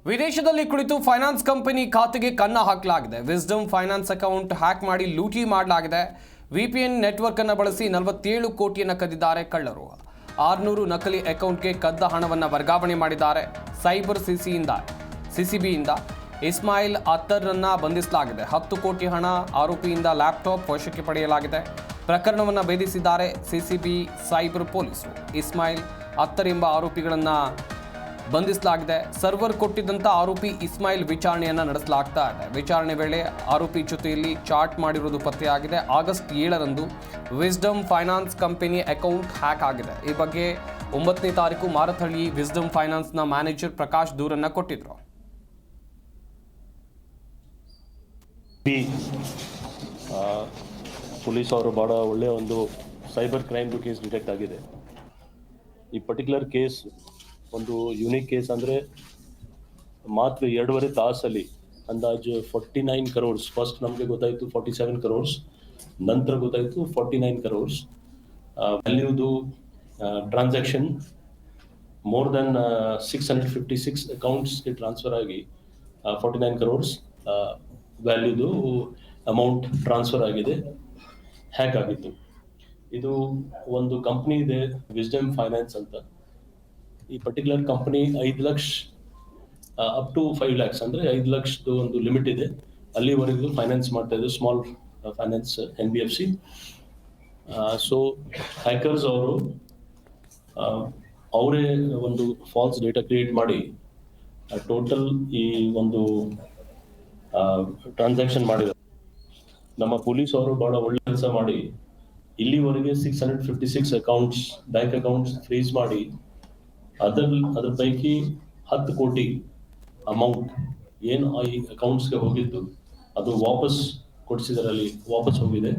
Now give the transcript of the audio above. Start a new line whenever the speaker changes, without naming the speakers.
ವಿದೇಶದಲ್ಲಿ ಕುಳಿತು finance company ಖಾತೆಗೆ ಕನ್ನ ಹಾಕಲಾಗಿದೆ. ವಿಸ್ಡಮ್ ಫೈನಾನ್ಸ್ ಅಕೌಂಟ್ ಹ್ಯಾಕ್ ಮಾಡಿ ಲೂಟಿ ಮಾಡಲಾಗಿದೆ. ವಿಪಿಎನ್ ನೆಟ್ವರ್ಕ್ ಅನ್ನು ಬಳಸಿ 47 ಕೋಟಿಯನ್ನು ಕದ್ದಿದ್ದಾರೆ ಕಳ್ಳರು. 600 ನಕಲಿ ಅಕೌಂಟ್ಗೆ ಕದ್ದ ಹಣವನ್ನು ವರ್ಗಾವಣೆ ಮಾಡಿದ್ದಾರೆ. ಸೈಬರ್ ಸಿಸಿಬಿಯಿಂದ ಇಸ್ಮಾಯಿಲ್ ಅತ್ತರ್ರನ್ನ ಬಂಧಿಸಲಾಗಿದೆ. 10 ಕೋಟಿ ಹಣ ಆರೋಪಿಯಿಂದ ಲ್ಯಾಪ್ಟಾಪ್ ವಶಕ್ಕೆ ಪಡೆಯಲಾಗಿದೆ. ಪ್ರಕರಣವನ್ನು ಭೇದಿಸಿದ್ದಾರೆ ಸಿಸಿಬಿ ಸೈಬರ್ ಪೊಲೀಸರು. ಇಸ್ಮಾಯಿಲ್ ಅತ್ತರ್ ಎಂಬ ಆರೋಪಿಗಳನ್ನು ಬಂಧಿಸಲಾಗಿದೆ. ಸರ್ವರ್ ಕೊಟ್ಟಿದ್ದಂಥ ಆರೋಪಿ ಇಸ್ಮಾಯಿಲ್ ವಿಚಾರಣೆಯನ್ನು ನಡೆಸಲಾಗ್ತಾ ಇದೆ. ವಿಚಾರಣೆ ವೇಳೆ ಆರೋಪಿ ಜೊತೆಯಲ್ಲಿ ಚಾಟ್ ಮಾಡಿರುವುದು ಪತ್ತೆಯಾಗಿದೆ. ಆಗಸ್ಟ್ 7ರಂದು Wisdom Finance company account hack ಆಗಿದೆ. ಈ ಬಗ್ಗೆ 9ನೇ ತಾರೀಕು ಮಾರತಹಳ್ಳಿ ವಿಸ್ಡಮ್ ಫೈನಾನ್ಸ್ನ ಮ್ಯಾನೇಜರ್ ಪ್ರಕಾಶ್ ದೂರನ್ನು ಕೊಟ್ಟಿದ್ರು.
ಪೊಲೀಸ್ ಅವರು ಬಹಳ ಒಳ್ಳೆಯ ಒಂದು ಸೈಬರ್ ಕ್ರೈಮ್ದು ಕೇಸ್ ಡಿಟೆಕ್ಟ್ ಆಗಿದೆ. ಈ ಪರ್ಟಿಕ್ಯುಲರ್ ಕೇಸ್ ಒಂದು ಯುನಿಕ್ ಕೇಸ್ ಅಂದರೆ ಮಾತ್ರ 2.5 ತಾಸಲ್ಲಿ ಅಂದಾಜು 49 crores. ಫಸ್ಟ್ ನಮಗೆ ಗೊತ್ತಾಯಿತು 47 crores, ನಂತರ ಗೊತ್ತಾಯಿತು 49 crores ವ್ಯಾಲ್ಯೂದು ಟ್ರಾನ್ಸಾಕ್ಷನ್ ಮೋರ್ ದೆನ್ 656 ಅಕೌಂಟ್ಸ್ಗೆ ಟ್ರಾನ್ಸ್ಫರ್ ಆಗಿ 49 crores ವ್ಯಾಲ್ಯೂದು ಅಮೌಂಟ್ ಟ್ರಾನ್ಸ್ಫರ್ ಆಗಿದೆ, ಹ್ಯಾಕ್ ಆಗಿತ್ತು. ಇದು ಒಂದು ಕಂಪ್ನಿ ಇದೆ ವಿಸ್ಡಮ್ ಫೈನಾನ್ಸ್ ಅಂತ. ಈ particular company 5 lakh up to 5 lakhs ಅಂದರೆ 5 ಲಕ್ಷದ ಒಂದು ಲಿಮಿಟ್ ಇದೆ, ಅಲ್ಲಿವರೆಗೂ ಫೈನಾನ್ಸ್ ಮಾಡ್ತಾ ಇದೆ, small finance NBFC. So hackers ಅವರು ಅವರೇ ಒಂದು ಫಾಲ್ಸ್ ಡೇಟಾ ಕ್ರಿಯೇಟ್ ಮಾಡಿ ಟೋಟಲ್ ಈ ಒಂದು ಟ್ರಾನ್ಸಾಕ್ಷನ್ ಮಾಡಿದ್ದಾರೆ. ನಮ್ಮ ಪೊಲೀಸ್ ಅವರು ಬಹಳ ಒಳ್ಳೆ ಕೆಲಸ ಮಾಡಿ ಇಲ್ಲಿವರೆಗೆ 656 ಅಕೌಂಟ್ಸ್, ಬ್ಯಾಂಕ್ ಅಕೌಂಟ್ಸ್ ಫ್ರೀಸ್ ಮಾಡಿ ಅದ್ರ ಪೈಕಿ 10 ಕೋಟಿ ಅಮೌಂಟ್ ಏನು ಈ ಅಕೌಂಟ್ಸ್ಗೆ ಹೋಗಿದ್ದು ಅದು ವಾಪಸ್ ಕೊಡಿಸಿದರಲ್ಲಿ ವಾಪಸ್ ಹೋಗಿದೆ.